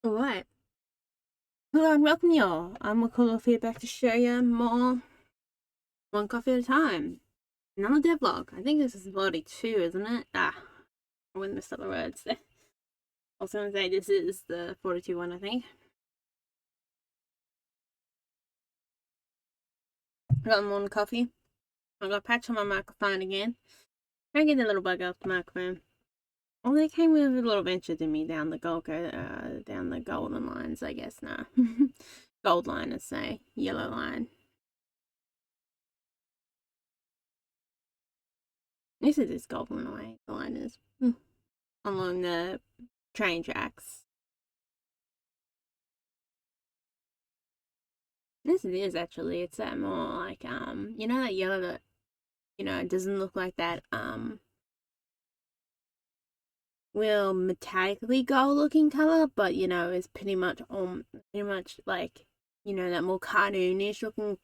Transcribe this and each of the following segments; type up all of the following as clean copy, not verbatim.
Alright, hello and welcome y'all. I'm Redcollarwolf here back to show you more one coffee at a time. Another devlog. I think this is 42, isn't it? I wouldn't mess up the words there. I was gonna say this is the 42 one, I think. I got morning coffee. I got a patch on my microphone again. Trying to get the little bug off the microphone. Oh, they came with a little venture to me down the down the golden lines, I guess. No. Gold line, let's say. Yellow line. This is this golden line is. Along the train tracks. Yes, it is actually. It's that more like you know that yellow that it doesn't look like that real metallically gold looking color, but it's pretty much like that more cartoonish looking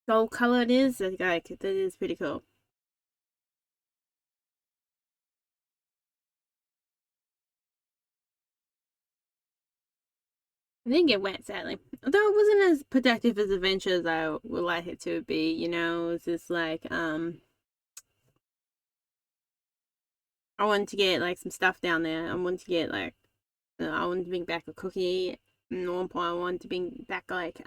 gold color it is. Like that is pretty cool. I didn't get wet, sadly. Although it wasn't as productive as adventure as I would like it to be, it was just like I wanted to get like some stuff down there. I wanted to get like I wanted to bring back a cookie. And at one point I wanted to bring back like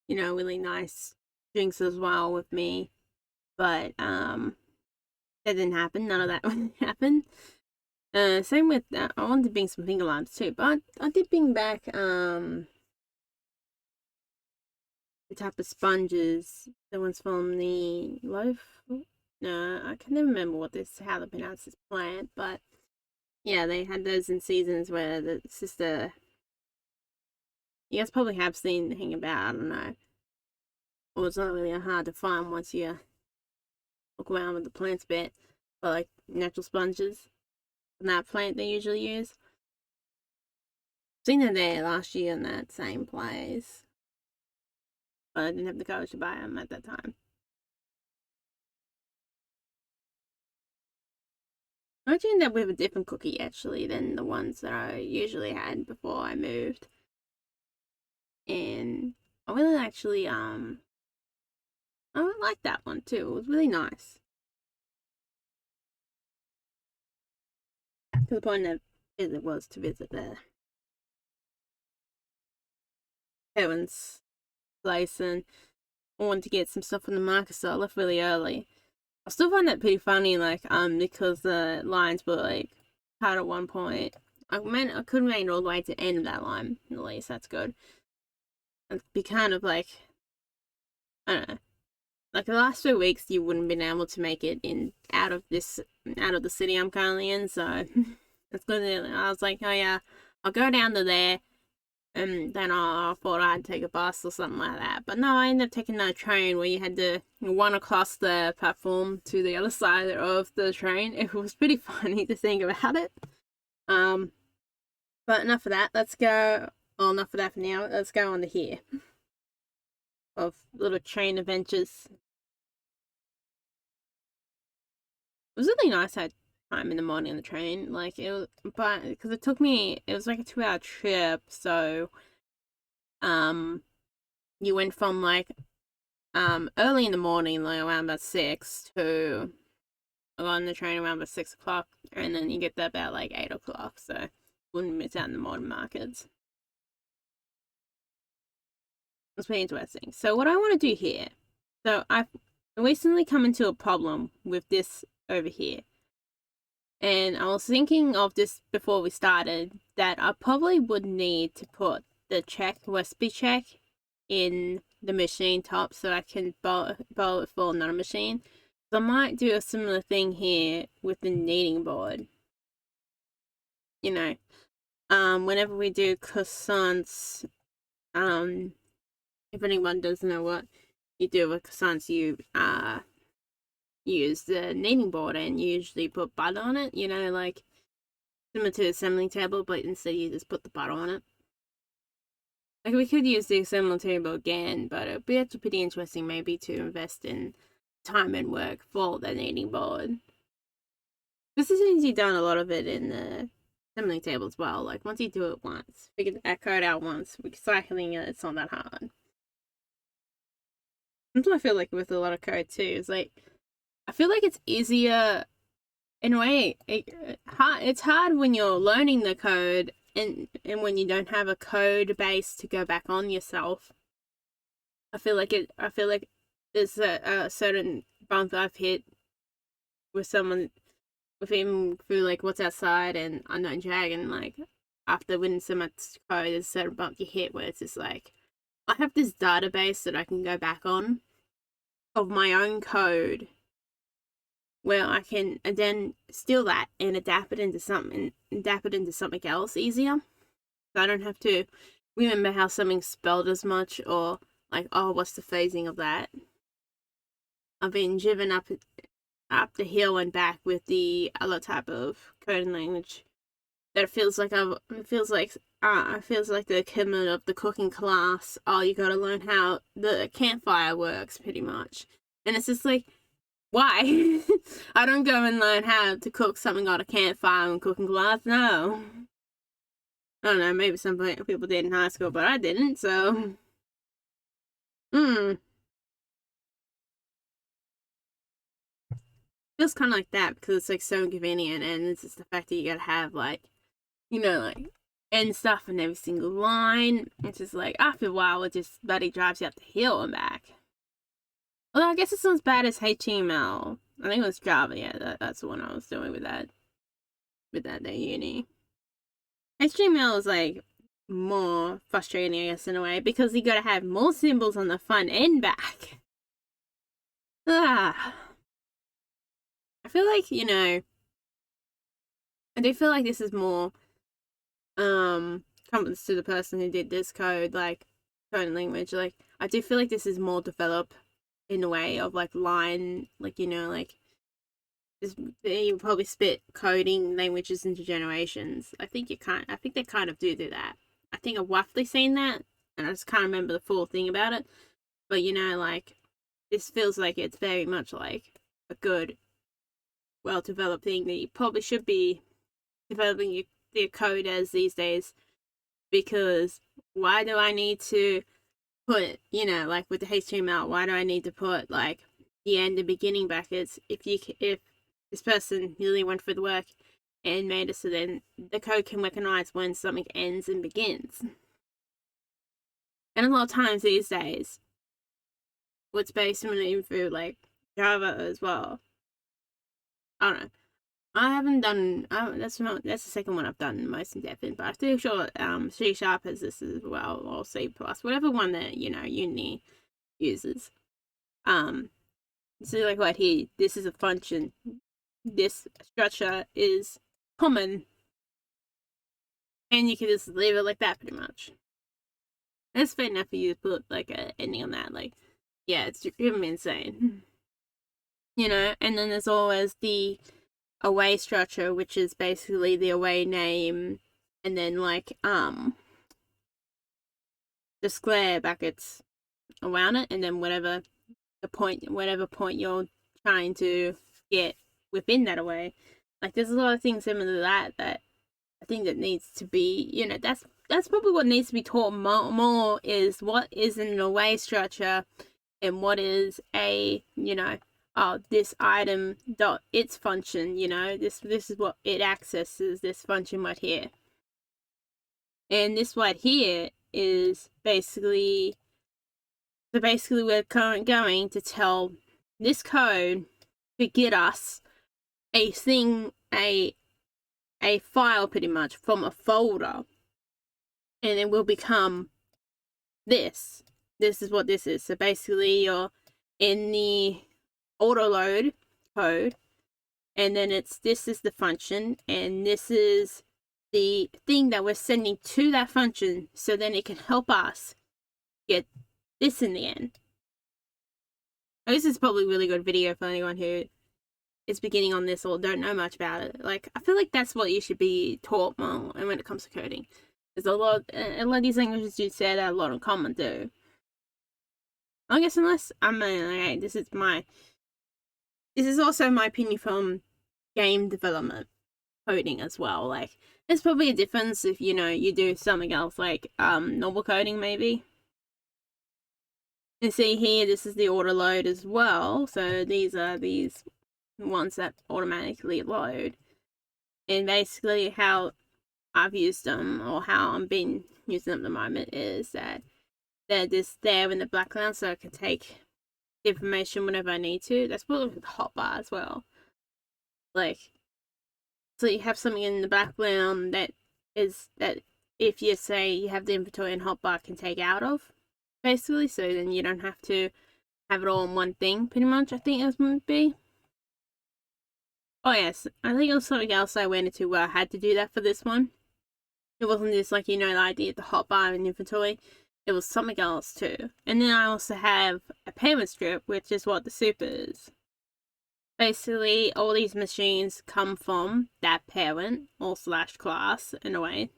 really nice drinks as well with me. But that didn't happen. None of that would happen. Same with I wanted to bring some finger limes too, but I did bring back the type of sponges, the ones from the loaf. No, I can never remember how they pronounce this plant, but yeah, they had those in seasons where the sister. You guys probably have seen the thing about. I don't know. Well, it's not really hard to find once you look around with the plants a bit, but like natural sponges from that plant they usually use. Seen them there last year in that same place, but I didn't have the courage to buy them at that time. I actually ended up with a different cookie actually than the ones that I usually had before I moved, and I really actually I like that one too. It was really nice. To the point of it was to visit the Heaven's place, and I wanted to get some stuff from the market, so I left really early. I still find that pretty funny, like because the lines were like hard at one point. I could have made it all the way to the end of that line. At least that's good. It'd be kind of like I don't know. Like the last 2 weeks, you wouldn't have been able to make it out of the city I'm currently in. So it's good. I was like, oh yeah, I'll go down to there, and then I thought I'd take a bus or something like that. But no, I ended up taking that train where you had to run across the platform to the other side of the train. It was pretty funny to think about it. Um, but enough of that. Let's go. Well, enough of that for now. Let's go on to here of little train adventures. It was really nice that time in the morning on the train. Like it was, but because it was like a 2 hour trip. So, um, you went from like early in the morning, like around about 6 to on the train around about 6 o'clock, and then you get there about like 8 o'clock. So wouldn't miss out on the morning markets. It's pretty interesting. So what I want to do here, so I've recently come into a problem with this over here. And I was thinking of this before we started that I probably would need to put the recipe check in the machine top so I can bowl it for another machine. So I might do a similar thing here with the kneading board. Whenever we do croissants, if anyone doesn't know what you do with croissants, you use the kneading board and you usually put butter on it, like similar to the assembly table, but instead you just put the butter on it. Like we could use the assembly table again, but it'd be actually pretty interesting maybe to invest in time and work for the kneading board. This is since you've done a lot of it in the assembling table as well. Like, once you do it once, figure that code out once, recycling it, it's not that hard. That's what I feel like with a lot of code too. Is like, I feel like it's easier in a way. It's hard when you're learning the code and when you don't have a code base to go back on yourself. I feel like there's a certain bump I've hit with someone, with him through like What's Outside and Unknown Dragon. Like, after winning so much code, there's a certain bump you hit where it's just like, I have this database that I can go back on of my own code where I can then steal that and adapt it into something else easier. So I don't have to remember how something's spelled as much, or like, oh, what's the phasing of that. I've been driven up the hill and back with the other type of coding language that it feels like the equivalent of the cooking class. Oh, you gotta learn how the campfire works, pretty much. And it's just like, why? I don't go and learn how to cook something on a campfire in cooking class, no. I don't know, maybe some people did in high school, but I didn't, so... Feels kind of like that, because it's like so convenient, and it's just the fact that you gotta have like, you know, like end stuff in every single line. It's just like, after a while it just bloody drives you up the hill and back. Although I guess it's not as bad as HTML. I think it was Java. Yeah, that's the one I was doing with that at uni. HTML is like more frustrating, I guess, in a way, because you gotta have more symbols on the front and back. I feel like, you know, I do feel like this is more compliments to the person who did this code, like coding language. Like, I do feel like this is more developed in a way of like line, like, you know, like you probably split coding languages into generations. I think they kind of do that. I think I've roughly seen that, and I just can't remember the full thing about it. But, you know, like, this feels like it's very much like a good, well-developed thing that you probably should be developing your code as these days. Because why do I need to put, you know, like with the HTML, why do I need to put like the end and beginning brackets if this person really went through the work and made it so then the code can recognize when something ends and begins? And a lot of times these days, what's based on through like Java as well. I don't know. I haven't done. That's the second one I've done most in depth in, but I'm pretty sure C# has this as well, or C++, whatever one that, you know, uni uses. So like right here, this is a function. This structure is common, and you can just leave it like that, pretty much. And it's fair enough for you to put like an ending on that. Like, yeah, it's driven me insane. You know, and then there's always the away structure, which is basically the away name, and then like the square brackets around it, and then whatever point you're trying to get within that away. Like, there's a lot of things similar to that I think that needs to be, you know, that's probably what needs to be taught more is what is an away structure and what is a, you know, this item dot its function, you know, this is what it accesses, this function right here. And this right here is basically we're going to tell this code to get us a thing, a file pretty much from a folder, and it will become this. This is what this is. So basically you're in the auto load code, and then this is the function, and this is the thing that we're sending to that function, so then it can help us get this in the end. Now, this is probably a really good video for anyone who is beginning on this or don't know much about it. Like, I feel like that's what you should be taught more, and when it comes to coding, there's a lot of these languages do say that a lot in common do. I guess unless this is also my opinion from game development coding as well. Like, there's probably a difference if, you know, you do something else like normal coding maybe. And see here, this is the auto load as well. So these are these ones that automatically load. And basically how I've used them, or how I'm been using them at the moment, is that they're just there in the background so I can take information whenever I need to. That's probably with the hotbar as well. Like, so you have something in the background that is that if you say you have the inventory and hotbar can take out of, basically, so then you don't have to have it all in one thing, pretty much, I think it would be. Oh yes, I think it was something else I went into where I had to do that for this one. It wasn't just like, you know, the idea of the hotbar and inventory. It was something else too. And then I also have a payment strip, which is what the super is. Basically, all these machines come from that parent or slash class in a way.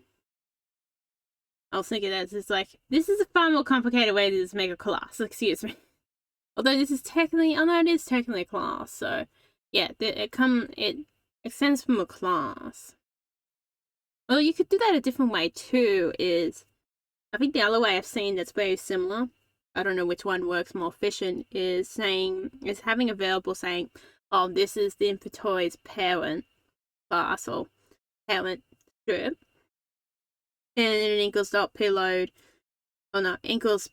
I was thinking that it's like, this is a far more complicated way to just make a class, excuse me. Although this is technically, although it is technically a class, so yeah, it extends from a class. Well, you could do that a different way too, is, I think the other way I've seen that's very similar, I don't know which one works more efficient, is having a variable saying, oh, this is the inventory's parent class or parent strip, and then it equals dot payload, or no, equals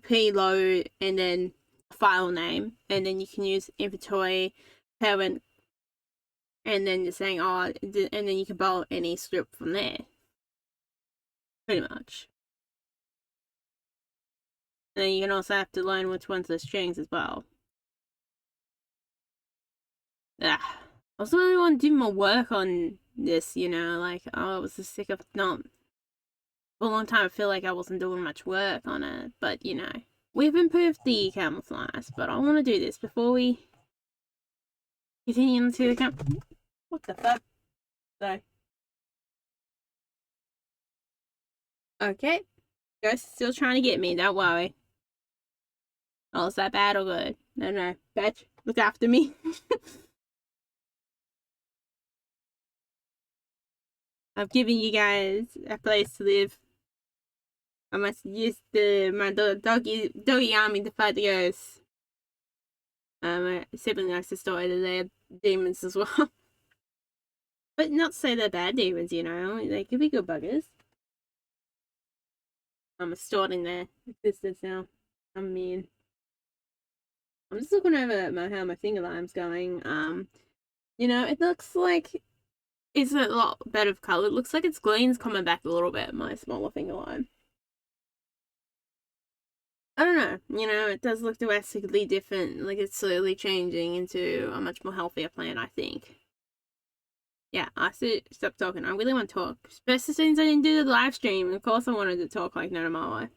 payload, and then file name, and then you can use inventory parent, and then you're saying, oh, and then you can borrow any script from there, pretty much. And then you can also have to learn which ones are strings as well. I also really want to do more work on this, you know, like, I was just sick of not, for a long time I feel like I wasn't doing much work on it, but, you know, we've improved the camouflage, but I want to do this before we continue into the what the fuck? So, okay, Ghost is still trying to get me, don't worry. Oh, is that bad or good? No, bitch, look after me. I've given you guys a place to live. I must use my doggy army to fight the ghosts. My sibling likes to story that they're demons as well. But not to say they're bad demons, you know. They could be good buggers. I'm distorting their existence now. I'm mean. I'm just looking over how my finger lime's going. You know, it looks like it's a lot better of colour. It looks like its green's coming back a little bit, my smaller finger lime. I don't know, you know, it does look drastically different. Like, it's slowly changing into a much more healthier plant, I think. Yeah, I should stop talking. I really want to talk. Especially since I didn't do the live stream. Of course I wanted to talk like no tomorrow.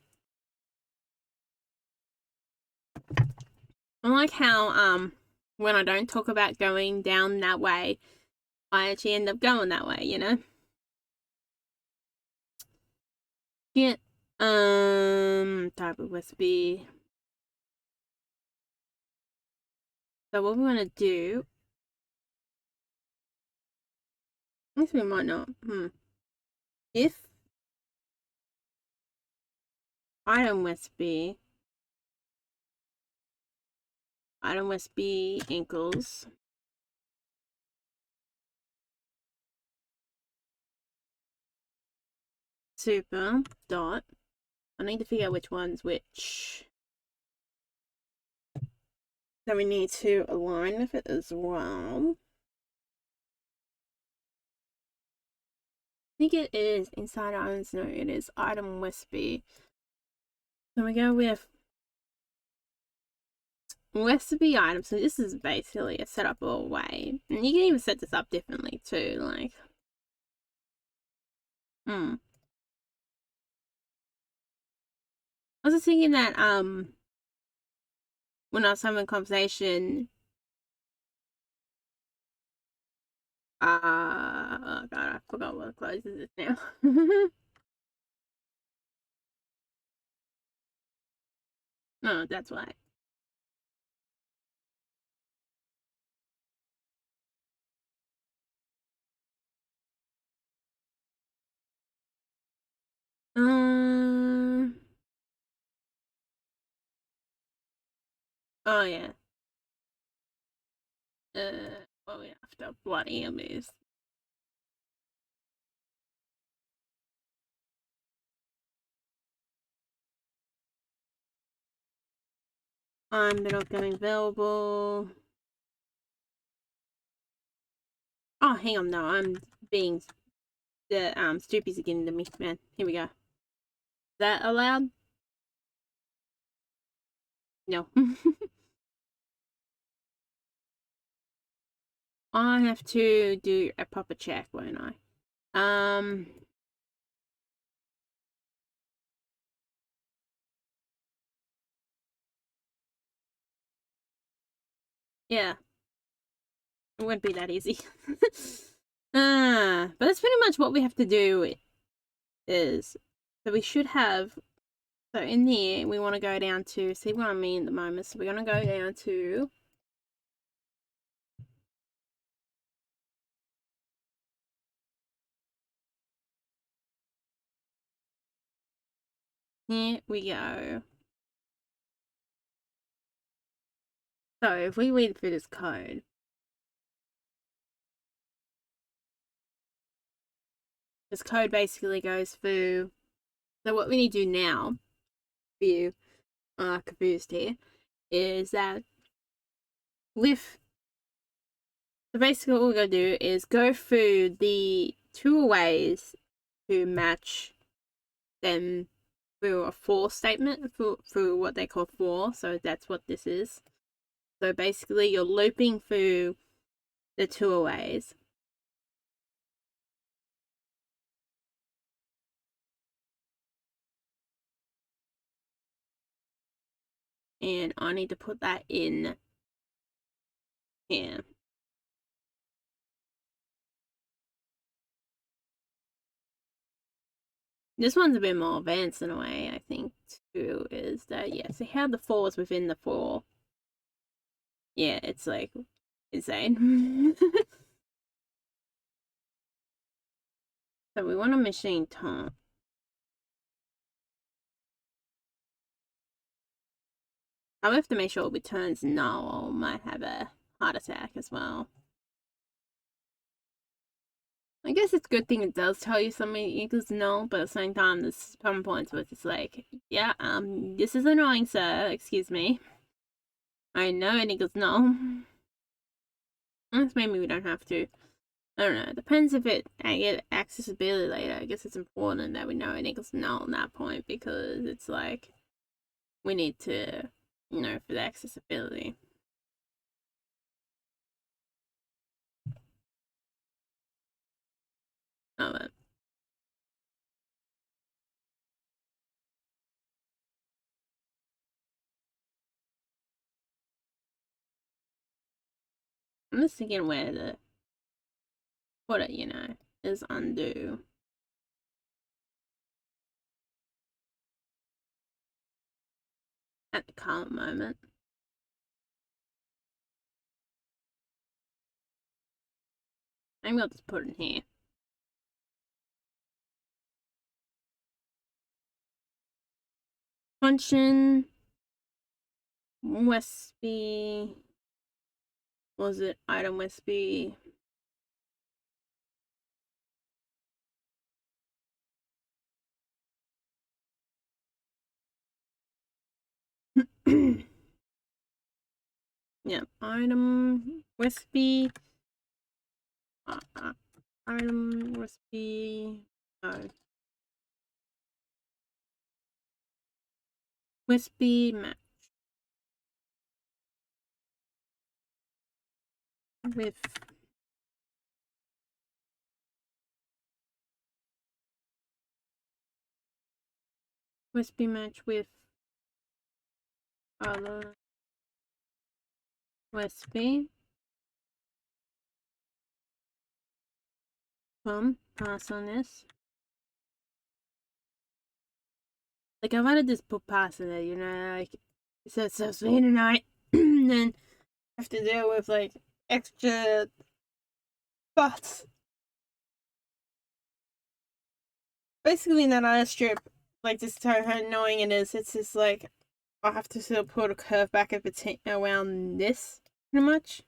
I like how, when I don't talk about going down that way, I actually end up going that way, you know? Yeah. Type of recipe. So what we're gonna do, I guess we might not. If item recipe equals super dot, I need to figure out which one's which. So we need to align with it as well. I think it is inside items. No, it is item recipe. So we go with recipe item. So this is basically a setup way, and you can even set this up differently too. Like, I was just thinking that when I was having a conversation, oh god, I forgot what closes it now. No, that's why. Oh yeah. Well, we have to bloody amuse. They're not getting available. Oh, hang on, no, I'm being the stupid's getting to me, man. Here we go. Is that allowed? No. I have to do a proper check, won't I? Yeah, it wouldn't be that easy. But that's pretty much what we have to do is, so we should have, so in there, we want to go down to, see what I mean at the moment, so we're going to go down to, here we go. So if we read through this code, this code basically goes through, so what we need to do now, for you, confused here, is that with, so basically what we're going to do is go through the two ways to match them through a for statement, through what they call for, so that's what this is. So basically you're looping through the two ways. And I need to put that in here. This one's a bit more advanced in a way, I think, too, is that, yeah, so how the for is within the for. Yeah, it's like insane. So we want a machine time. I have to make sure it returns null, or might have a heart attack as well. I guess it's a good thing it does tell you something equals null, but at the same time, there's some points where it's like, yeah, this is annoying, sir. Excuse me. I know it equals null. Maybe we don't have to. I don't know. It depends if I get accessibility later. I guess it's important that we know it equals null at that point because it's like we need to, for the accessibility. Oh, but I'm just thinking where the put it, is undo. At the current moment. I'm going to just put it in here. Function Westby, was it item Westby? Yeah, item Westby, item Westby, Westby match with Westby match with other Westby. Pass on this. Like I wanted this put pass in it, like it says so sweet tonight, and then have to deal with like extra buts. basically in that other strip, like just how annoying it is. It's just like I have to sort of put a curve back around this pretty much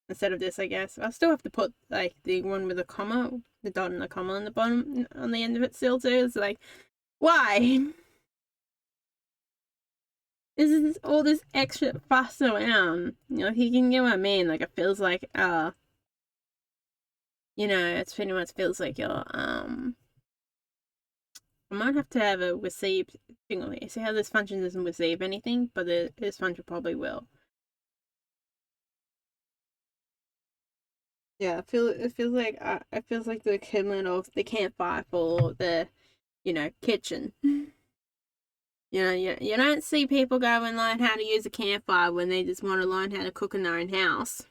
instead of this, I guess. I still have to put like the one with the comma, the dot and the comma on the bottom on the end of it still too. It's like why? This is all this extra fuss around. You know, you can get what I mean. Like it feels like you know, it's pretty much feels like you're I might have to have a receive thing. See how this function doesn't receive anything, but this function probably will. Yeah, it feels like the equivalent of the campfire for the kitchen. You know, you don't see people go and learn how to use a campfire when they just want to learn how to cook in their own house.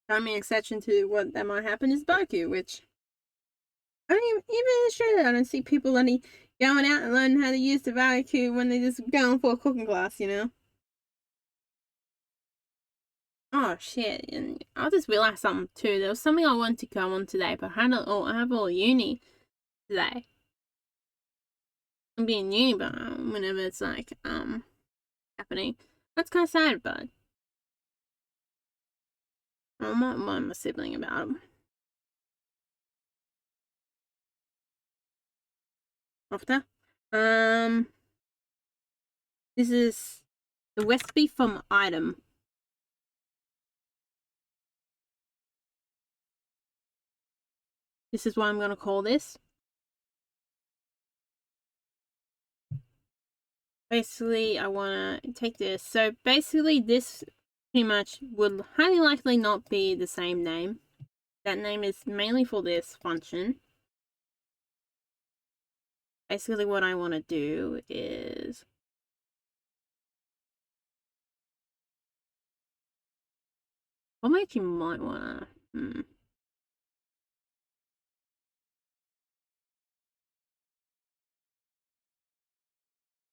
The only exception to what that might happen is barbecue, which I don't even in Australia I don't see people only going out and learning how to use the barbecue when they just going for a cooking class, you know. Oh shit! And I just realized something too. There was something I wanted to go on today, but I have all uni today. I'm being uni, but whenever it's like happening, that's kind of sad. But I might mind my sibling about him after. Um, this is the recipe from item. This is what I'm gonna call this. Basically, I wanna take this. So basically, this pretty much would highly likely not be the same name. That name is mainly for this function. Basically, what I want to do is what makes you might want to.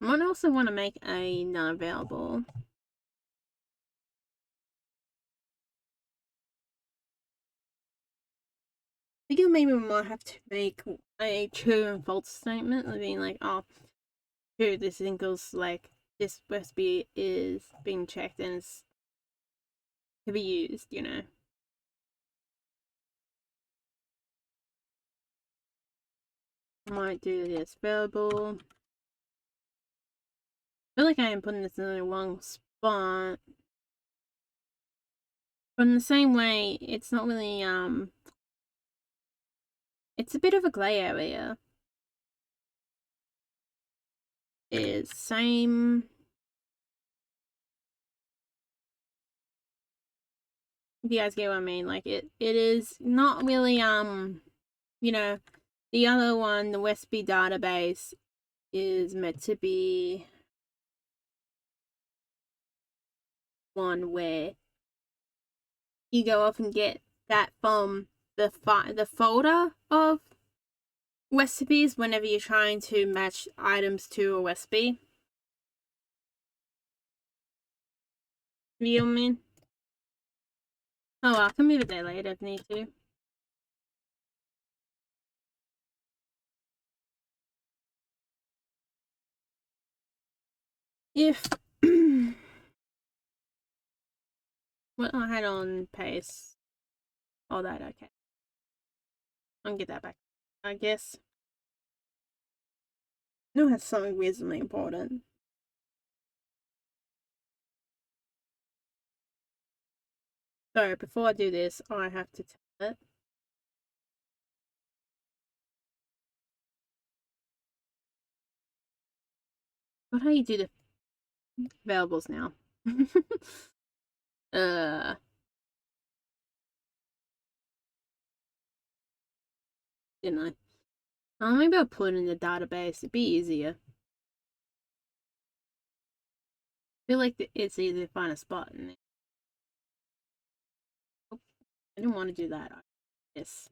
I might also want to make a none available. I think maybe we might have to make a true and false statement, being like, oh, true, this equals like this recipe is being checked and it's to be used, you know. I might do this verbal. I feel like I am putting this in the wrong spot. But in the same way, it's not really it's a bit of a grey area. It's same. If you guys get what I mean, like it is not really you know, the other one, the Westby database, is meant to be one where you go off and get that from the folder of recipes whenever you're trying to match items to a recipe. You know what I mean? Oh, well, I can move it there later if need to. If well, I had on paste. All that, okay. I'll get that back. I guess. No, that's something reasonably important. So before I do this, I have to tell it. What how you do the variables now? uh, didn't I? Oh, maybe I'll put it in the database. It'd be easier. I feel like it's easy to find a spot in there. Oh, I didn't want to do that. Yes.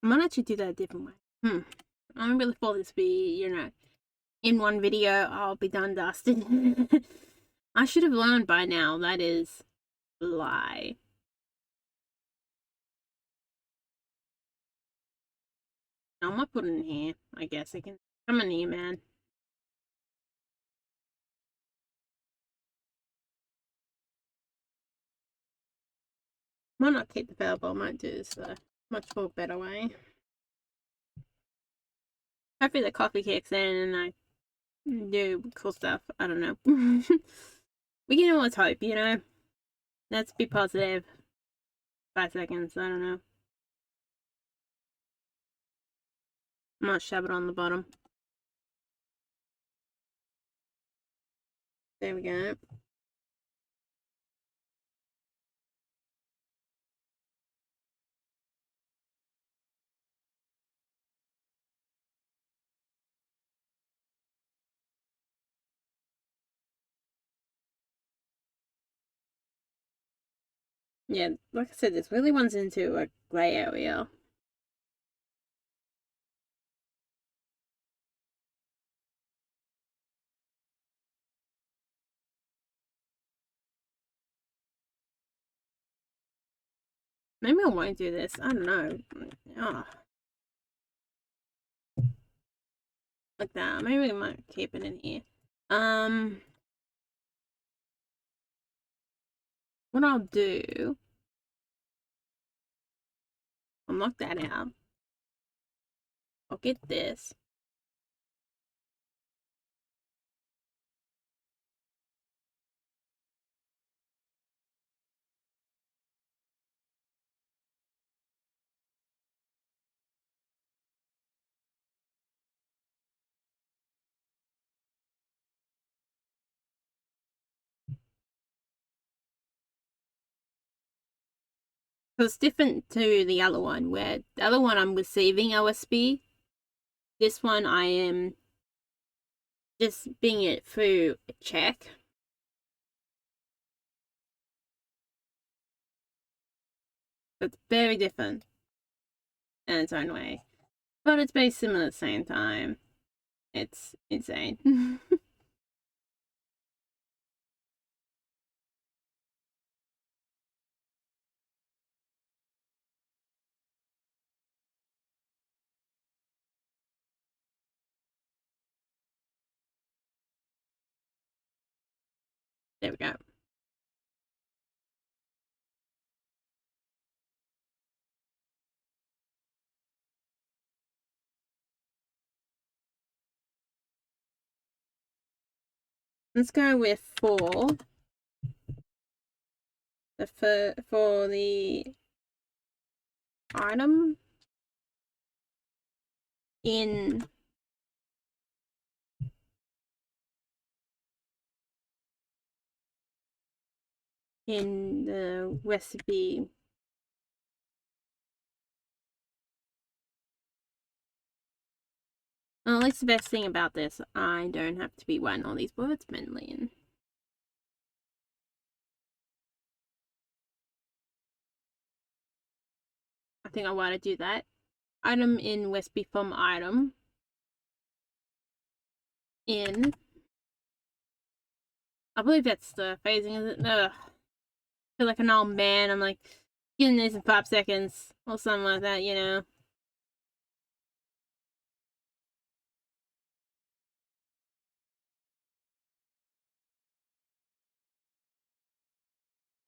I might actually do that a different way. I don't really thought this would be, in one video I'll be done dusted. I should have learned by now. That is a lie. I might put it in here. I guess I can. Come in here, man. Might not keep the bell, but I might do this the much more better way. Hopefully the coffee kicks in and I do cool stuff. I don't know. We can always hope, Let's be positive. 5 seconds, I don't know. Might shove it on the bottom. There we go. Yeah, like I said, this really runs into a grey area. Maybe I won't do this. I don't know. Oh. Like that. Maybe I might keep it in here. What I'll do, I'll knock that out. I'll get this. So it's different to the other one, where the other one I'm receiving OSB. This one I am just being it through a check. It's very different in its own way. But it's very similar at the same time. It's insane. There we go. Let's go with 4. For the item in the recipe. Well, at least the best thing about this, I don't have to be writing all these words manually. I think I want to do that. Item in recipe from item in. I believe that's the phasing, is it? Ugh. I feel like an old man. I'm like, getting this in 5 seconds or something like that,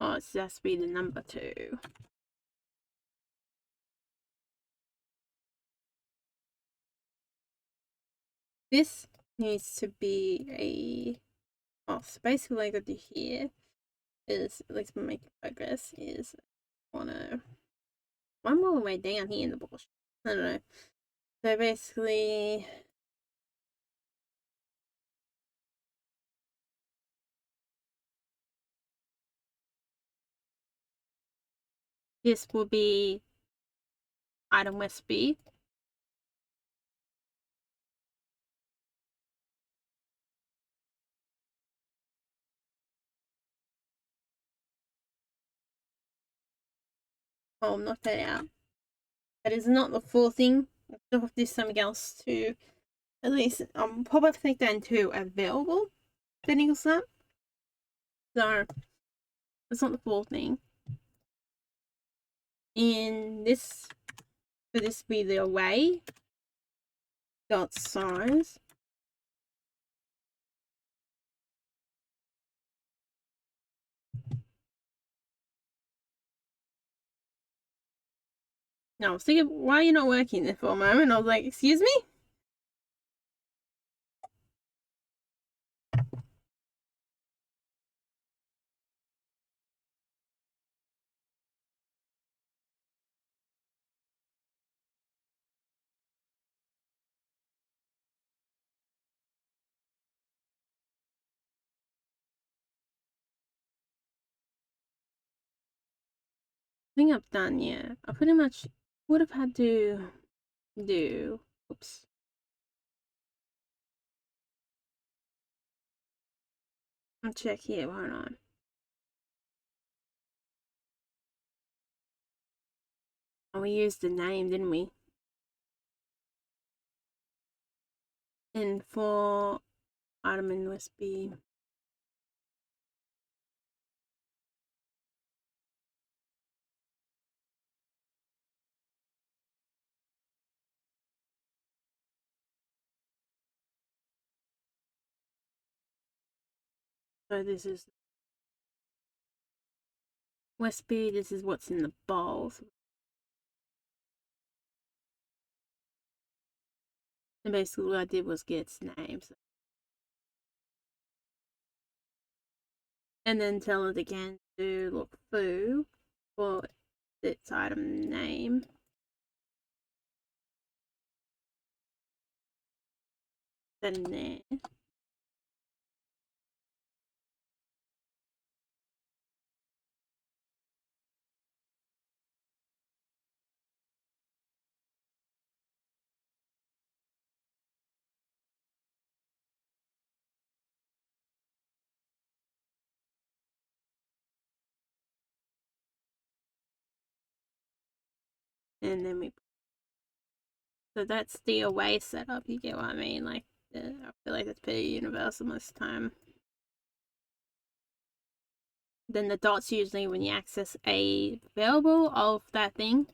Oh, it has to be the number 2. This needs to be a. Oh, so basically what I got to do here is, at least make progress, is wanna one more way down here in the bush. I don't know. So basically this will be item recipe. I'll knock that out. That is not the full thing. I still have to do something else to at least probably take that into available Dingo snap. So it's not the full thing. In this, for this to be the away dot size. No, I was thinking, why are you not working there for a moment? I was like, excuse me? I think I've done, yeah. I pretty much would have had to do, oops. I'll check here, hold on. Oh, we used the name, didn't we? And for item in USB. So this is USB, this is what's in the bowl. And basically what I did was get its name. And then tell it again to look through for its item name. That in there. And then we, so that's the away setup, you get what I mean? Like, I feel like that's pretty universal most of the time. Then the dots usually when you access a variable of that thing,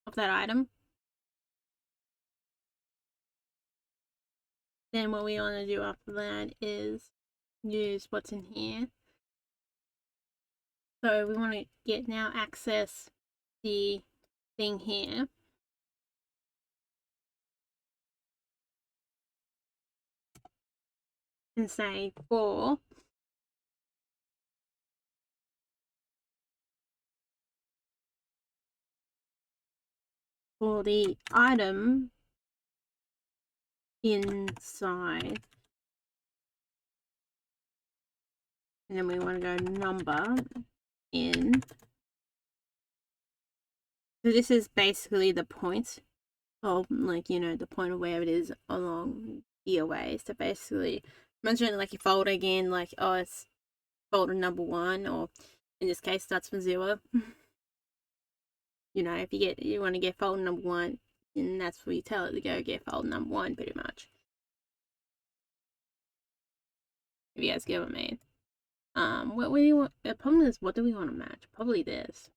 of that item. Then what we want to do after that is use what's in here. So we want to get now access the thing here. And say for the item inside, and then we want to go number in. So this is basically the point of, like, you know, the point of where it is along the array. So basically, imagine like you fold again, like, oh, it's folder number 1, or in this case starts from 0. You know, if you want to get folder number 1, and that's where you tell it to go get folder number 1, pretty much. If you guys get what I mean. What we want, the problem is, what do we want to match? Probably this.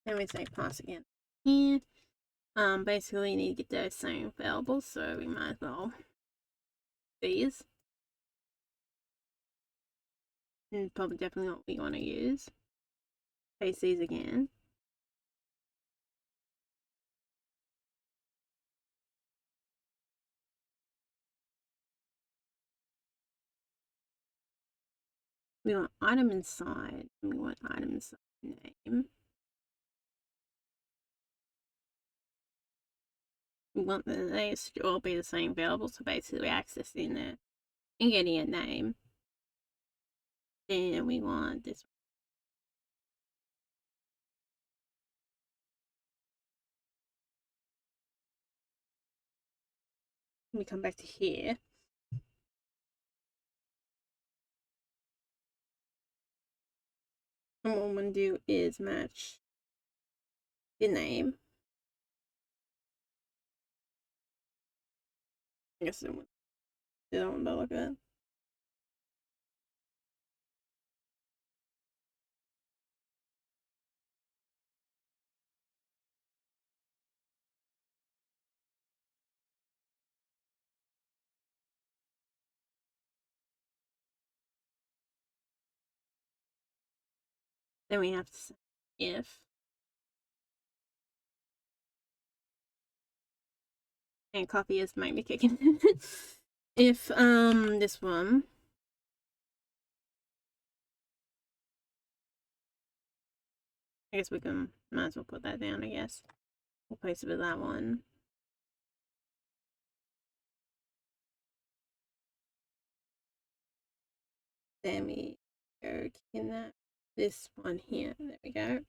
Then we say pass again here. Basically you need to get those same variables, so we might as well these. And probably definitely what we want to use. Paste these again. We want item inside, and we want item inside name. We want they should all be the same variable, so basically we're accessing it and getting a name. Then we want this. Let me come back to here. And what I'm going to do is match the name. I guess I don't want to do that one, but look at it. Then we have to say if. And coffee is might be kicking. If this one I guess we can might as well put that down, I guess. We'll place it with that one. Then we go in that this one here. There we go.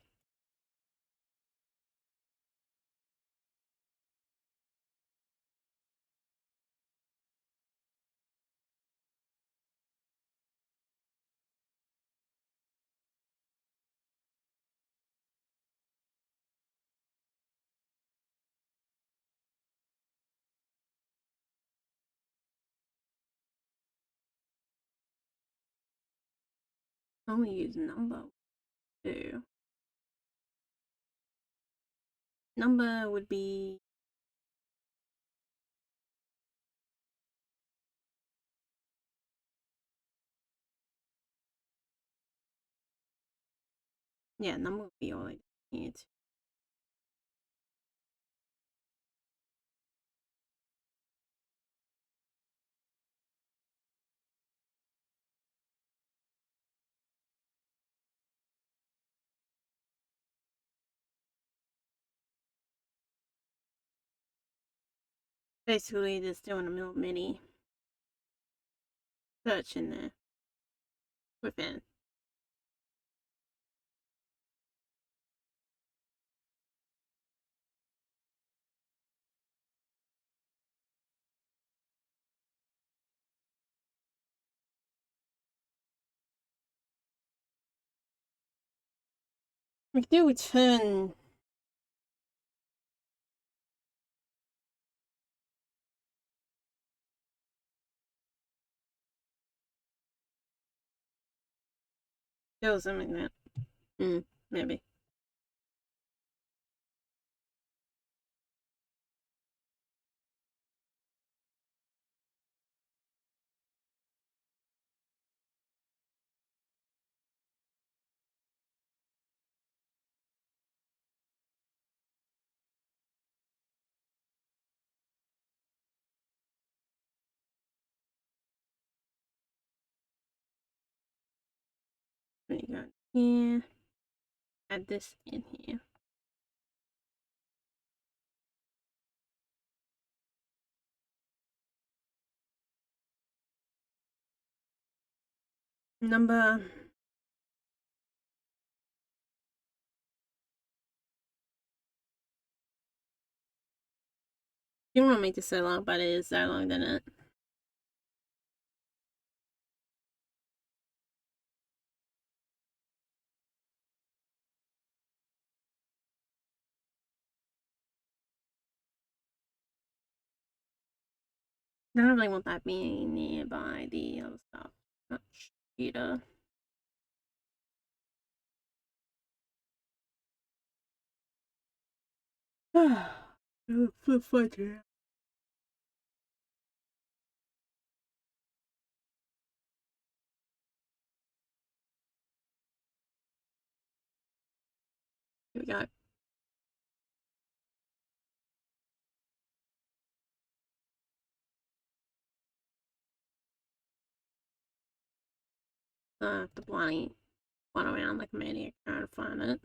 Only use number 2. Number would be number would be all I need. Basically just doing a little mini search in there within. We do return do something like that. Maybe. There you go. Here. Add this in here. Number you don't want me to so long, but it is so long, doesn't it? I don't really want that being nearby the other stuff. Much either. Flip fight here. Here we go. I have to bloody run around like a maniac trying to find it.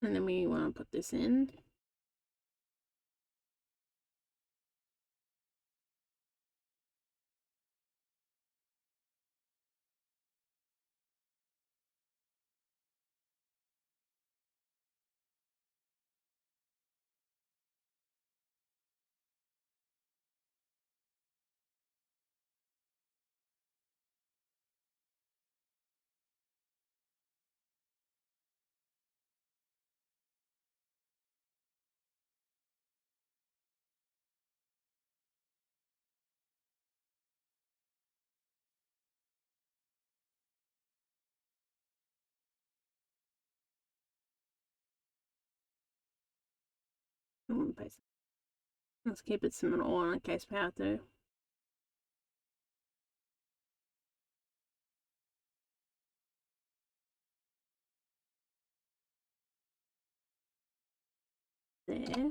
And then we want to put this in. Let's keep it similar in case we have to. There.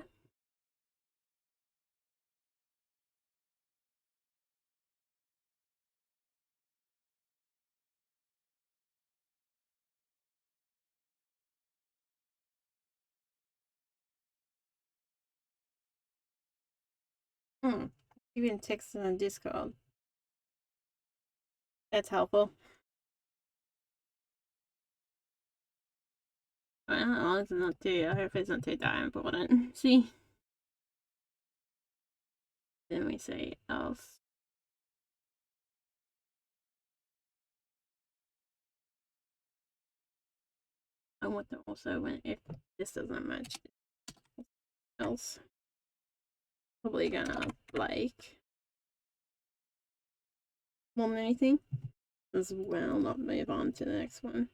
Even text on Discord. That's helpful. Well, it's not too. I hope it's not too damn important. See. Then we say else. I want to also when if this doesn't match else. Probably gonna like more than anything as well, not move on to the next one.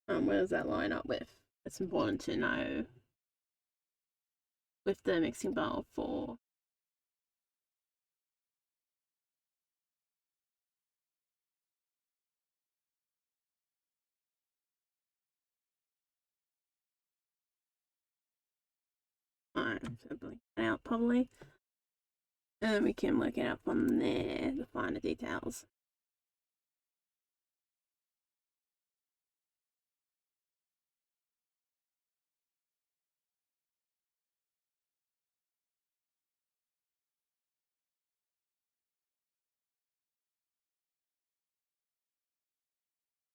Where does that line up with? It's important to know with the mixing bowl for out probably. And then we can work it out from there, the finer details.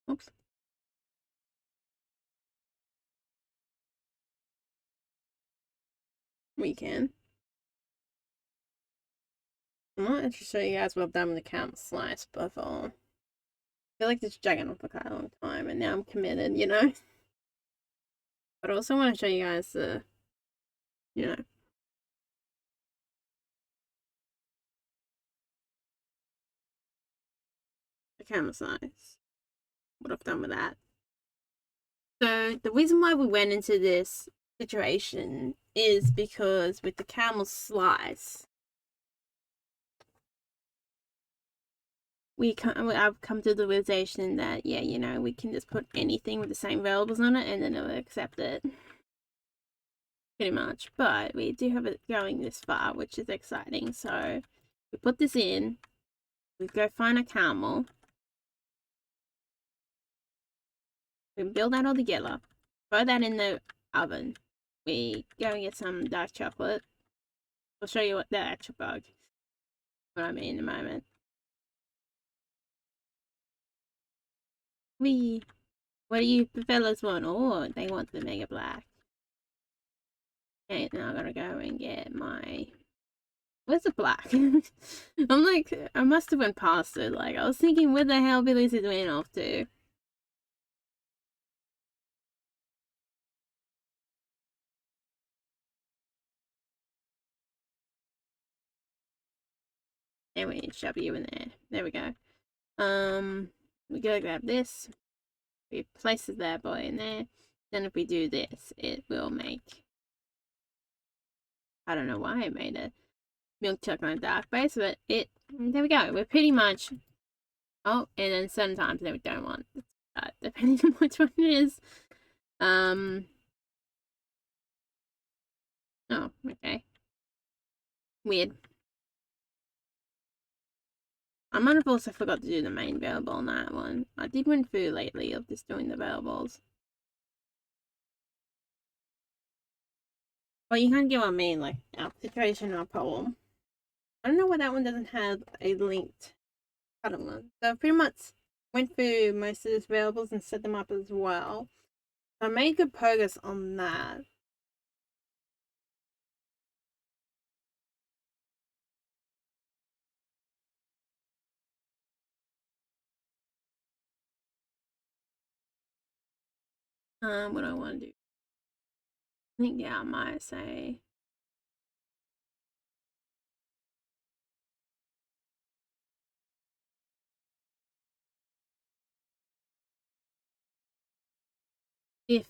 Oops. We can. I might actually show you guys what I've done with the count slice before. I feel like this dragging on for quite a long time, and now I'm committed, you know? But I also want to show you guys the, you know, the camera size. What I've done with that. So the reason why we went into this situation is because with the camel slice, I've come to the realization that, yeah, you know, we can just put anything with the same variables on it and then it'll accept it. Pretty much. But we do have it going this far, which is exciting. So we put this in, we go find a camel, we build that all together, throw that in the oven. We go and get some dark chocolate. I'll show you what the actual bug, what I mean in a moment. What do you fellas want? Oh, they want the Mega Black. Okay, now I gotta go and get my... Where's the black? I'm like, I must have went past it. Like, I was thinking, where the hell Billy's it went off to? And we shove you in there. There we go. We gotta grab this. We place the bad boy in there. Then if we do this, it will make... I don't know why it made a milk chocolate dark base, but there we go. We're pretty much... Oh, and then sometimes we don't want that, depending on which one it is. Oh, okay. Weird. I might have also forgot to do the main variable on that one. I did win through lately of just doing the variables. But you can't get what I mean, like our situation, our poem. I don't know why that one doesn't have a linked button one. So I pretty much went through most of these variables and set them up as well. So I made good progress on that. What do I want to do? I think, yeah, I might say if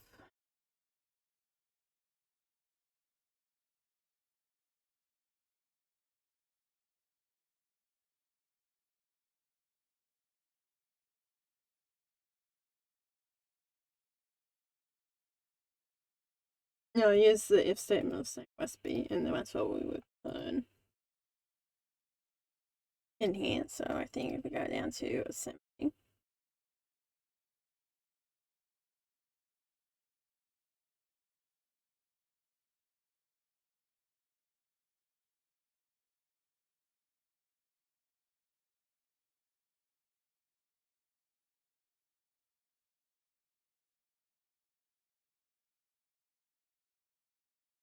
no, use the if statement of same recipe, and then that's what we would learn in here. So I think if we go down to assembly,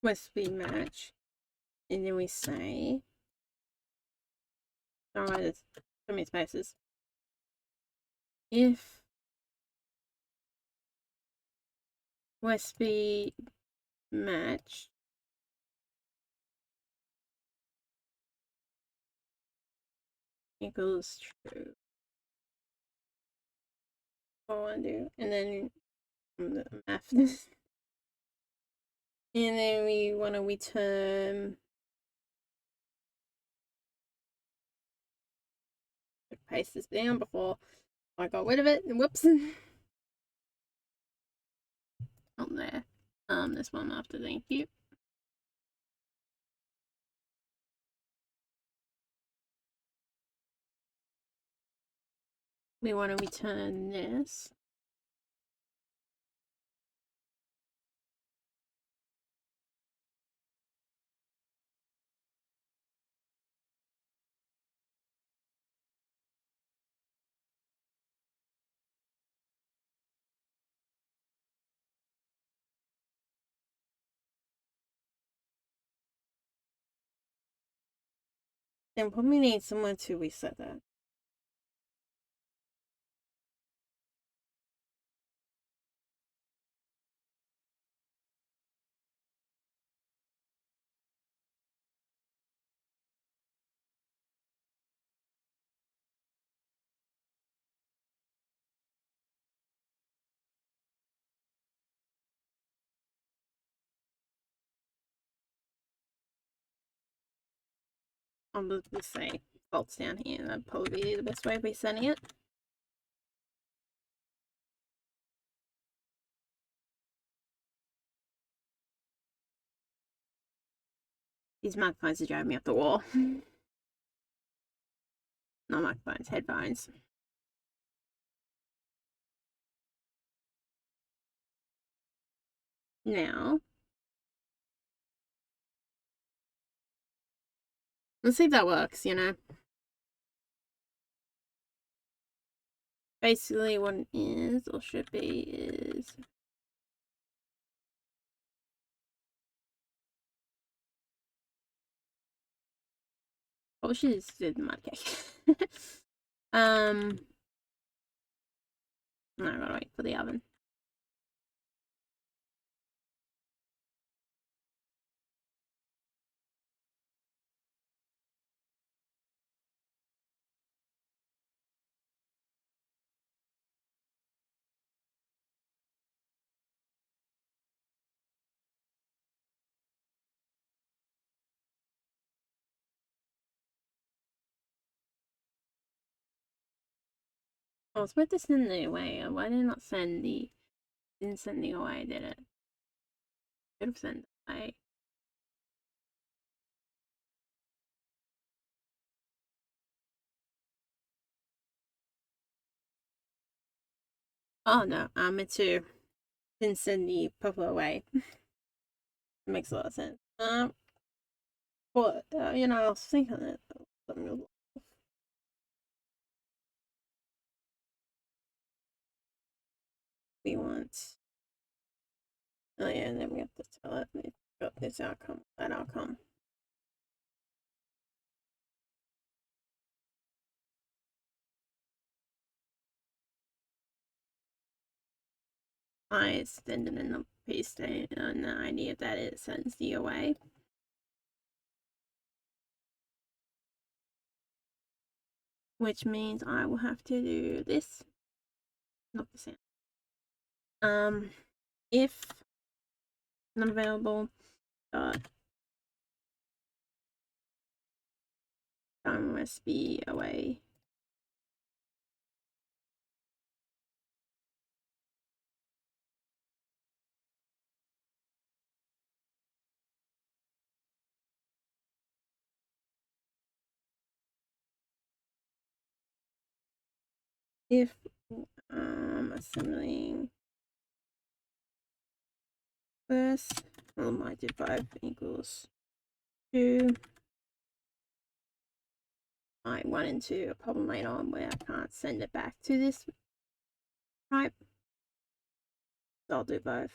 recipe match, and then we say, alright, there's so many spaces. If recipe match equals true. What I want to do, and then the math, and then we want to return. Paste this down before I got rid of it. Whoops. Not there. This one after. Thank you. We want to return this. Then probably need someone to reset that. I'll just say faults down here. That'd probably be the best way of resetting it. These microphones are driving me up the wall. Not microphones, headphones. Now, let's see if that works, you know. Basically what it is, or should be, is oh, she just did the mud cake. No, I gotta wait for the oven. I was supposed to send the away. Why did I not send the? Didn't send the away, did it? Should have sent the away. Oh no, I meant to didn't send the proper way. It makes a lot of sense. But I was thinking that we want. Oh yeah, and then we have to tell it got this outcome, that outcome. I send it in the paste and the idea that it sends the away. Which means I will have to do this. Not the same. If not available, must be away. If assembling first, well, my div 5 equals 2. I run into a problem later on where I can't send it back to this type. So I'll do both.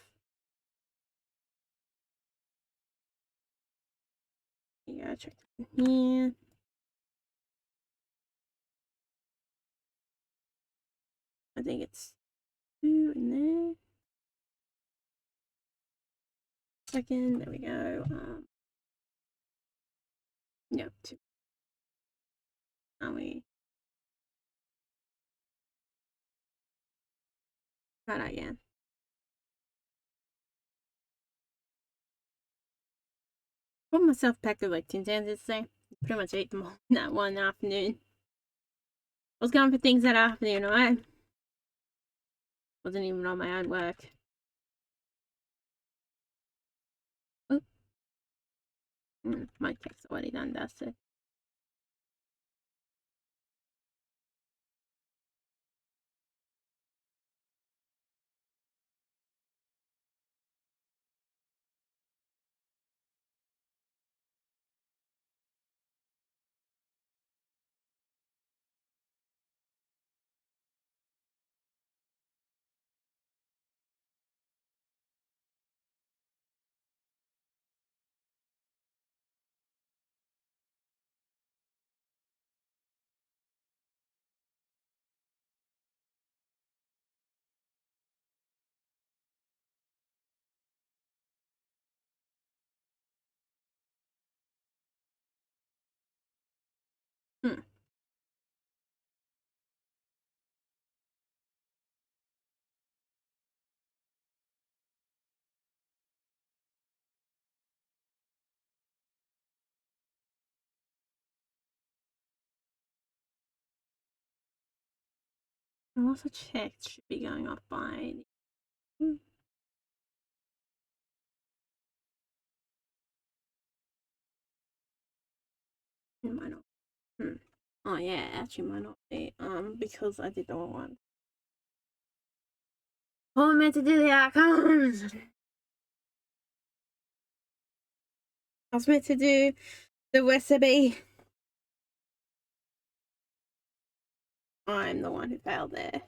Yeah, check here. I think it's 2 in there. Second, there we go. Yep, 2. Now we try that again. Put myself packed with like Tin Tans today. Pretty much ate them all in that one afternoon. I was going for things that afternoon, alright? Wasn't even on my own work. Oh. My cake's already done dusted. Hmm. I also checked should be going off by it might not. Oh yeah, actually might not be. Because I did the wrong one. Oh, I meant to do the outcomes. I was meant to do the recipe. I'm the one who failed there.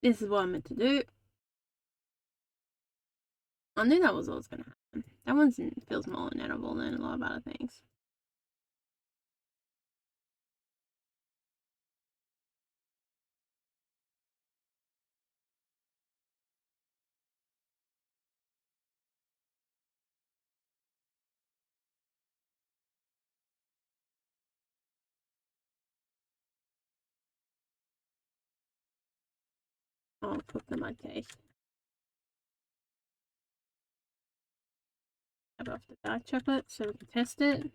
This is what I meant to do. I knew that was what was gonna happen. That one feels more inedible than a lot of other things. I'll cook the mud cake. Add off the dark chocolate so we can test it.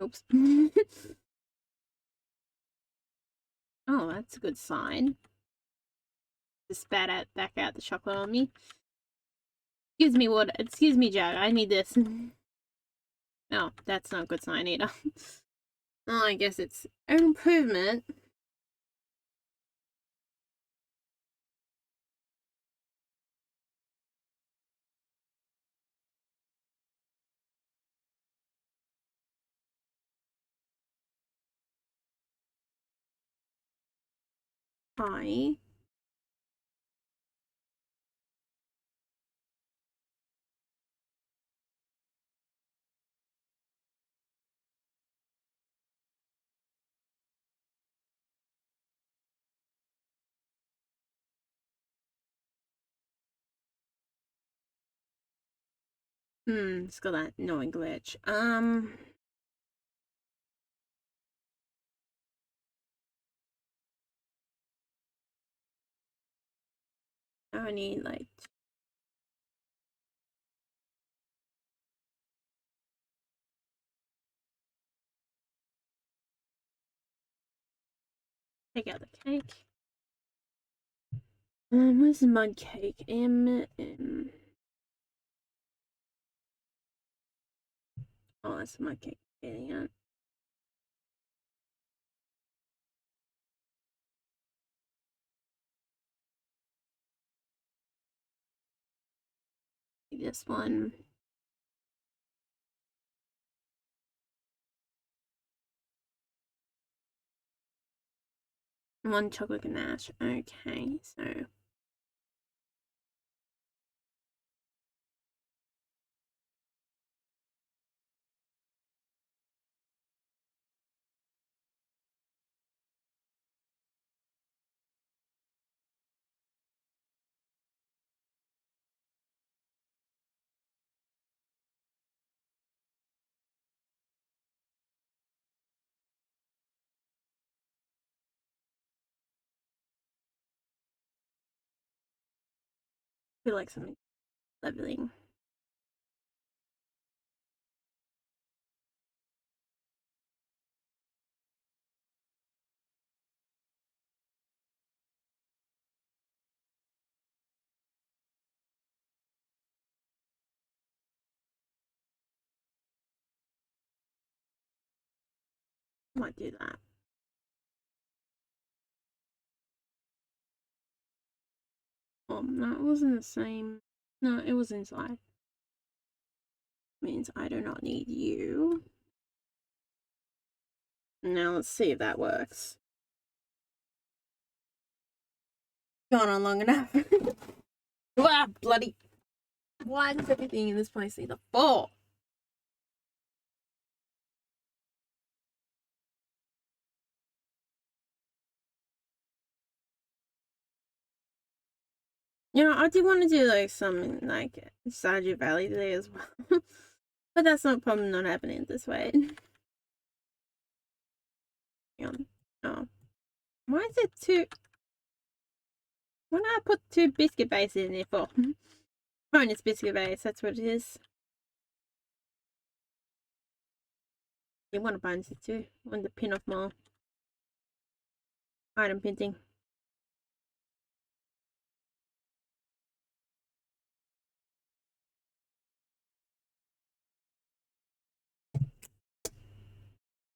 Oops. Oh, that's a good sign. Just spat back out the chocolate on me. Excuse me, Jug. I need this. Oh, that's not a good sign either. Oh, I guess it's an improvement. Hi. It's got that annoying glitch. I need like take out the cake. Where's the mud cake? Oh, that's the mud cake. Getting it. This one. One chocolate ganache. Okay, so I feel like something leveling. Might do that. Oh, no, it wasn't the same. No, it was inside. Means I do not need you. Now let's see if that works. Gone on long enough. Ah, bloody. Why does everything in this place need a 4? You know, I do want to do like some like Stardew Valley today as well. But that's not a problem not happening this way. Hang on. Oh. Why is it two? Why did I put 2 biscuit base in there for? Bonus biscuit base, that's what it is. You want a bonus too. I want to pin off more item pinting.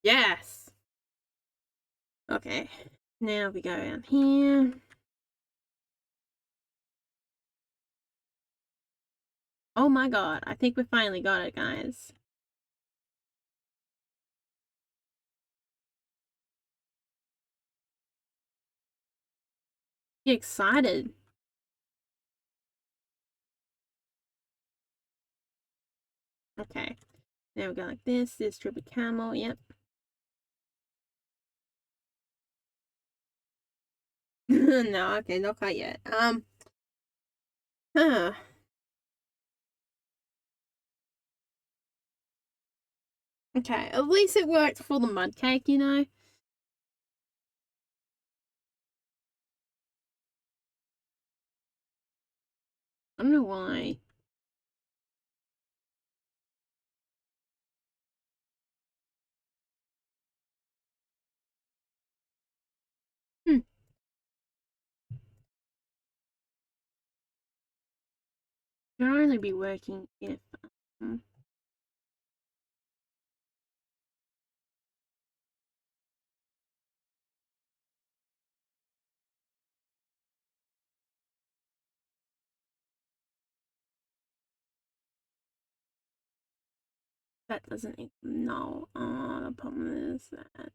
Yes! Okay. Now we go down here. Oh my god, I think we finally got it, guys. Get excited. Okay. Now we go like this. This triple camel. Yep. No, okay, not quite yet. Huh. Okay, at least it worked for the mud cake, you know? I don't know why. Hmm. Should only be working if That doesn't even know. Oh, the problem is that.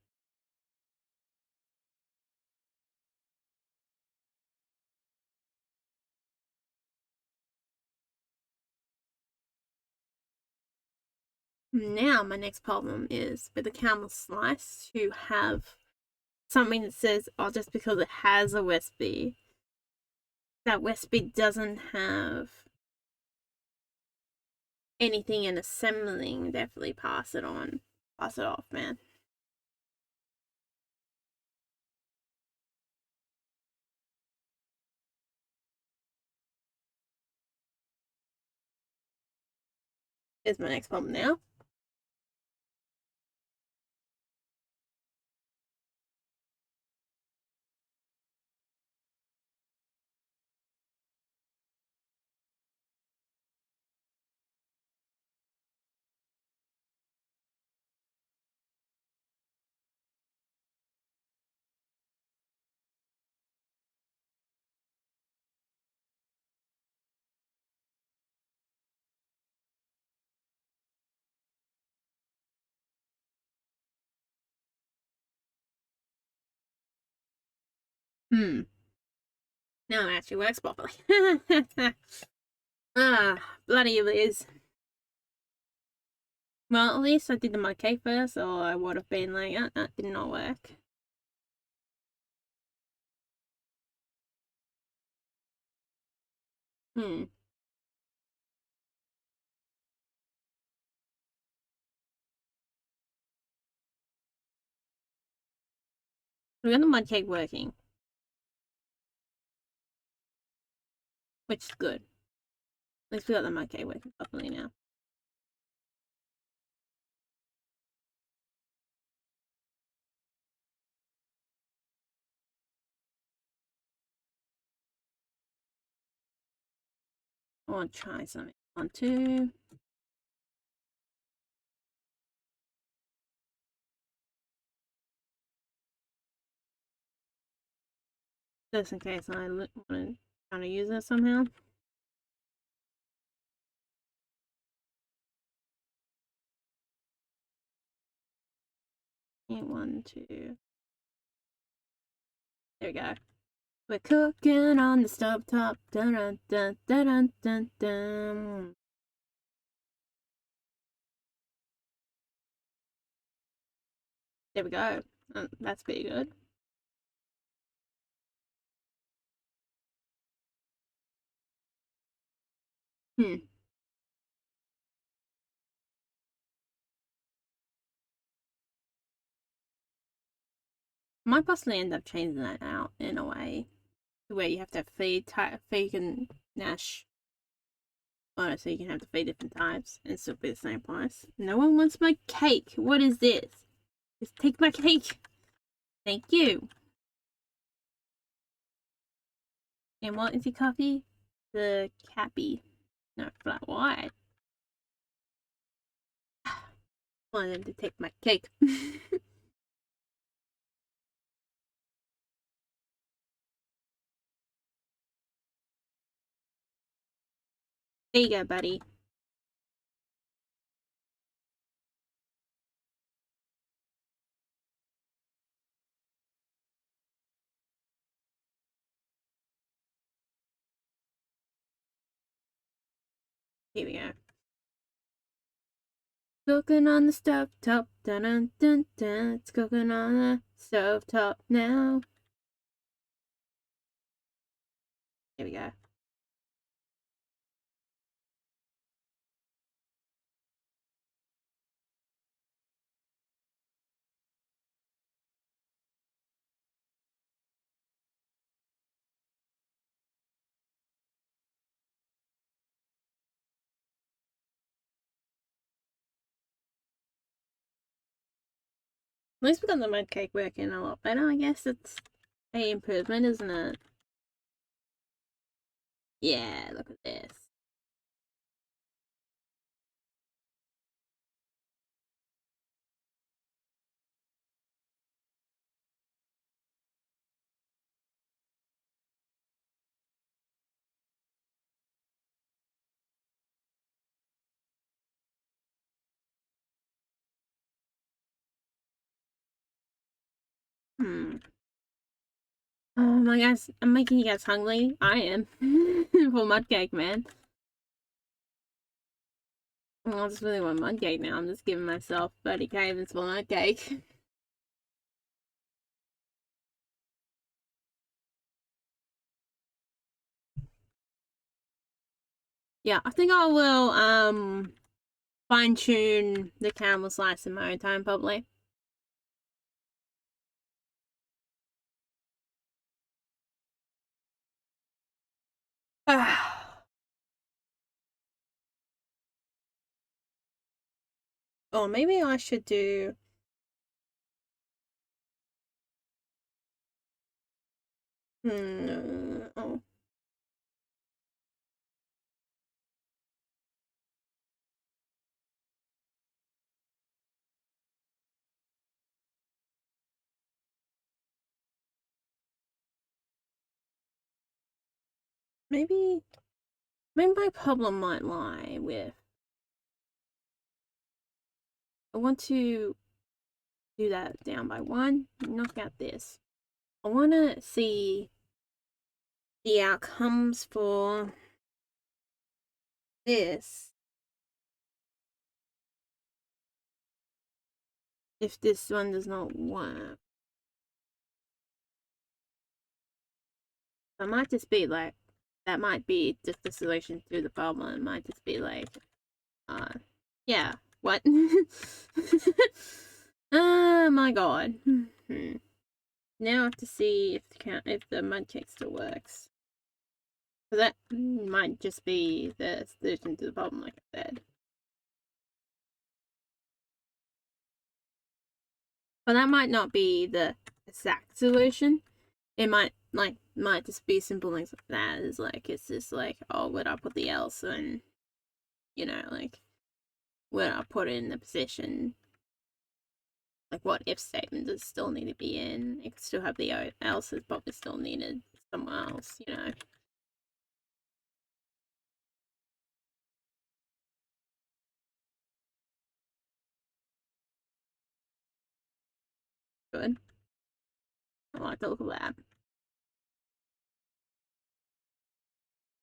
Now, my next problem is with the camel slice to have something that says, oh, just because it has a Westby, that Westby doesn't have anything in assembling. Definitely pass it on. Pass it off, man. Is my next problem now. Now it actually works properly. Ah, bloody Liz. Well, at least I did the mud cake first, or I would have been like, that did not work. Hmm. We got the mud cake working, which is good. At least we got the mud cake working properly now. I want to try something on too. Just in case I want to try to use it somehow. And 1, 2. There we go. We're cooking on the stove top. Dun dun dun dun dun dun dun. There we go. That's pretty good. Hmm. Might possibly end up changing that out in a way where you have to have feed and Nash. Oh, so you can have the 3 different types and still be the same price. No one wants my cake. What is this? Just take my cake. Thank you. And what is the coffee? The Cappy. No, flat white. Want them to take my cake. There you go, buddy. Here we go. Cooking on the stove top. Dun dun dun dun. It's cooking on the stove top now. Here we go. At least we got the mud cake working a lot better. I guess it's a improvement, isn't it? Yeah, look at this. Oh my gosh, I'm making you guys hungry. I am. For mud cake, man. I just really want mud cake now. I'm just giving myself 30 cravings for mud cake. Yeah, I think I will fine tune the caramel slice in my own time probably. Or maybe I should do oh. Maybe my problem might lie with I want to do that down by one, knock out this. I want to see the outcomes for this if this one does not work. It might just be like, that might be just the solution to the problem. It might just be like, yeah, what? Oh my god. Now I have to see if the mud cake still works. So that might just be the solution to the problem, like I said. But that might not be the exact solution. It might just be simple things like that. Is like it's just like, oh, would I put the else and like would I put it in the position, like what if statement does still need to be in? It could still have the else is probably still needed somewhere else. Good. I like the look of that.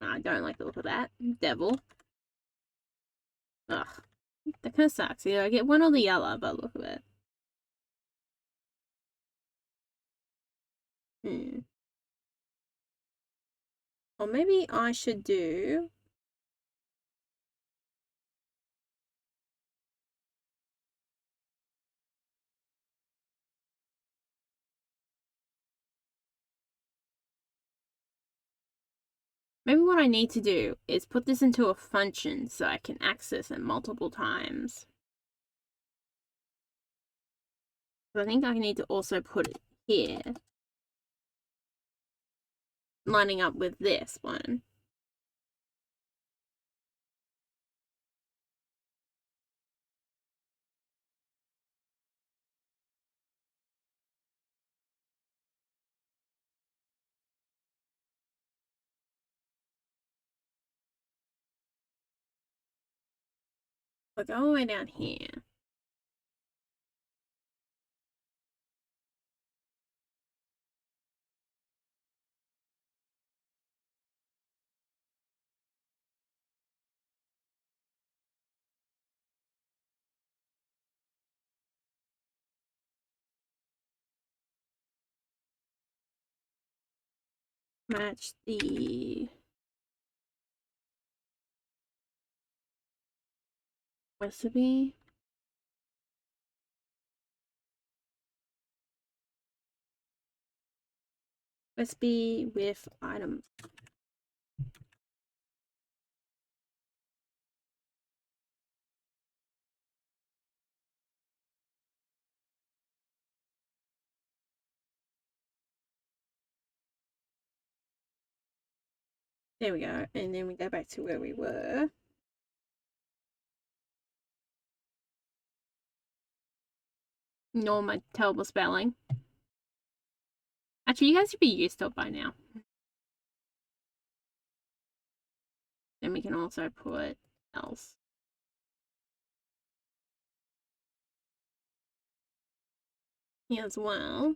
I don't like the look of that. Devil. Ugh. That kind of sucks. Either I get one or the other by the look of it. Or maybe I should do maybe what I need to do is put this into a function so I can access it multiple times. I think I need to also put it here, lining up with this one. Like all the way down here. Match the recipe. Recipe with item. There we go. And then we go back to where we were. Ignore my terrible spelling. Actually, you guys should be used to it by now. Then we can also put else. Here as well.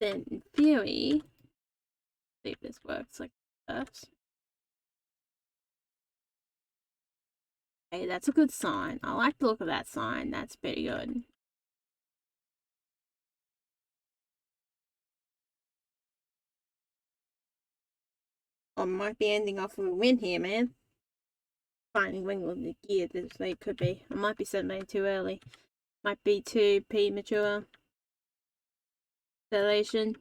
then in theory, see if this works like that. Okay, that's a good sign. I like the look of that sign. That's pretty good. I might be ending off with a win here, man. Finding wing of the gear that they could be. I might be setting too early. Might be too premature. Installation.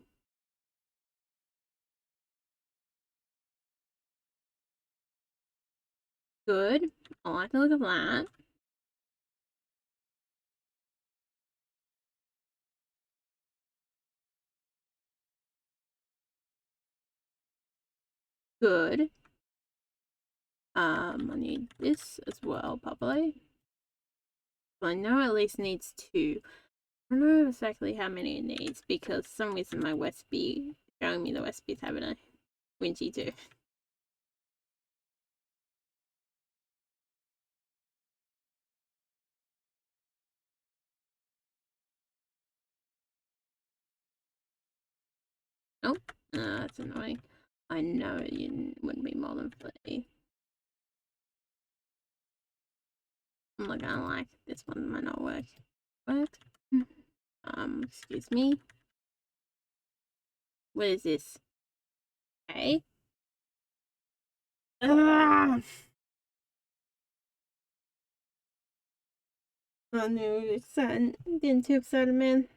Good. I like the look of that. Good. I need this as well, probably. I know it at least needs 2. I don't know exactly how many it needs because for some reason my recipe showing me the recipes having a Wingy too. Oh, that's annoying. I know you wouldn't be more than 3. I'm not gonna lie, this one might not work. What? Excuse me. What is this? Okay. Ah! Oh no, it's sad. Getting too excited, man.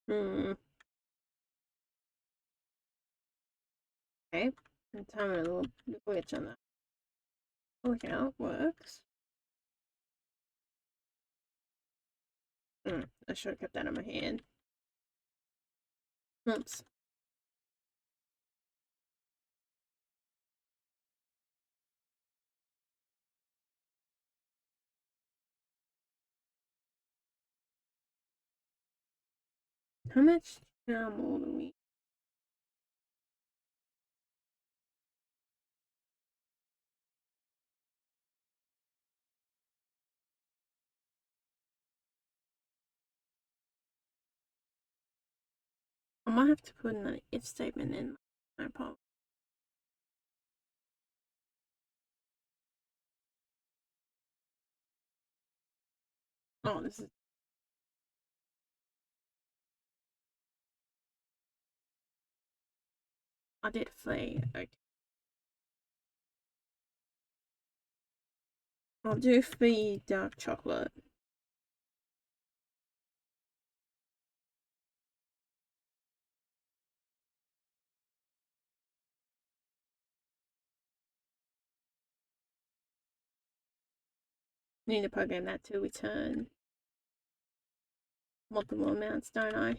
Hmm. Okay. I'm time a little glitch on that. Look how it works. I should have kept that in my hand. Oops. How much more than we? I might have to put an if statement in my problem. Oh, this is. I did say okay. I'll do 3 dark chocolate. Need to program that to return multiple amounts, don't I?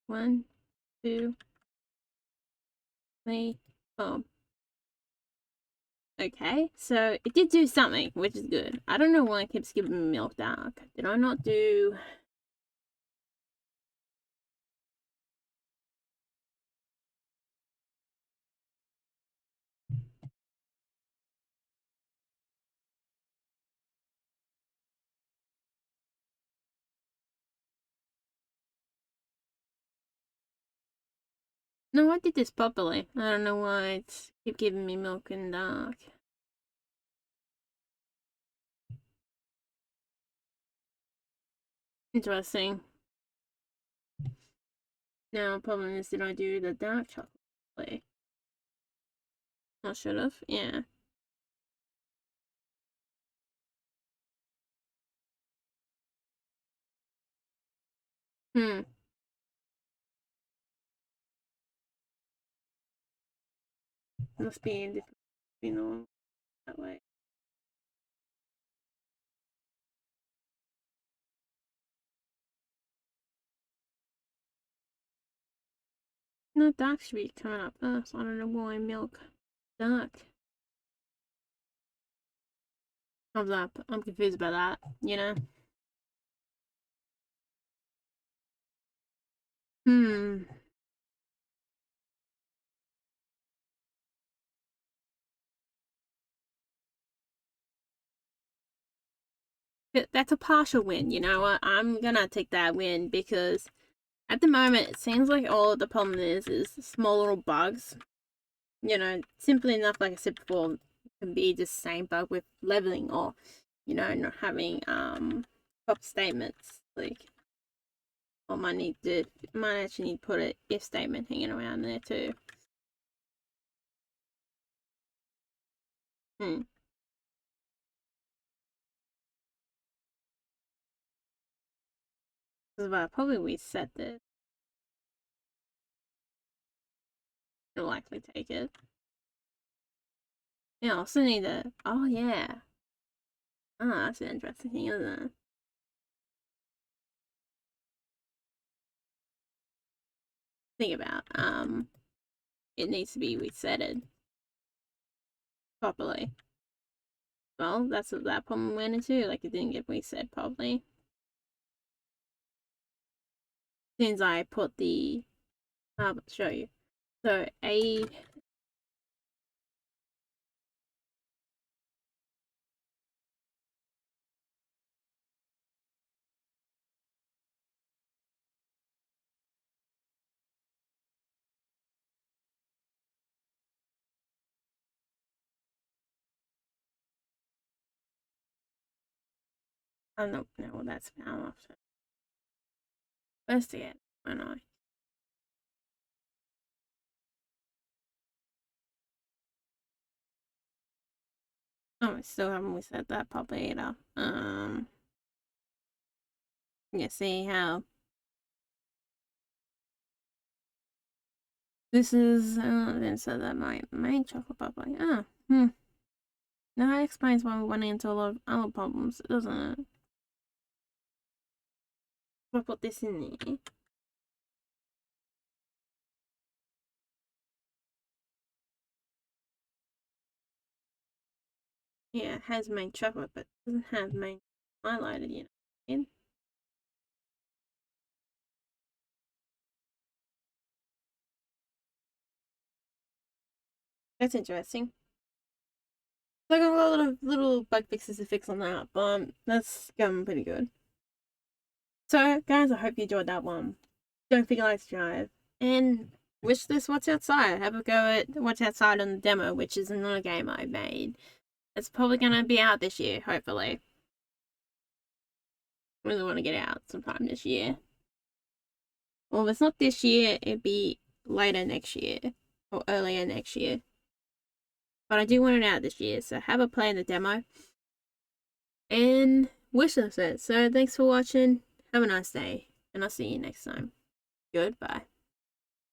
One, 2, 3, boom. Okay, so it did do something, which is good. I don't know why it keeps giving me milk dark. Did I not do... No, I did this properly. I don't know why it's keep giving me milk and dark. Interesting. Now, the problem is, did I do the dark chocolate? I should have, yeah. Hmm. Must be in different, that way. No, dark should be coming up first. I don't know why milk dark. comes up. I'm confused about that, you know? Hmm. That's a partial win, you know what? I'm gonna take that win because at the moment it seems like all the problem is small little bugs. You know, simply enough, like I said before, it can be the same bug with leveling or, you know, not having proper statements. Like I might actually need to put a if statement hanging around there too. Hmm. Because if I probably reset this, it'll likely take it. Yeah, I also need to. Oh yeah. Ah, that's an interesting thing, isn't it? Think about. It needs to be resetted properly. Well, that's what that problem went into. Like it didn't get reset properly. As soon as I put the, I'll show you. So a I don't know what that's about. Investigate. Why not? Oh, I still haven't reset that properly either. Yeah, see how this is. Then said that my main chocolate properly. Oh, now that explains why we went into a lot of other problems, doesn't it? If I put this in there. Yeah, it has main chocolate, but it doesn't have main highlighted, you know. That's interesting. So I got a lot of little bug fixes to fix on that, but that's going pretty good. So, guys, I hope you enjoyed that one. Don't forget to subscribe and wish this What's Outside. Have a go at What's Outside on the demo, which is another game I made. It's probably gonna be out this year, hopefully. I really want to get out sometime this year. Well, if it's not this year, it'd be later next year or earlier next year. But I do want it out this year, so have a play in the demo and wish us it. So thanks for watching. Have a nice day, and I'll see you next time. Goodbye.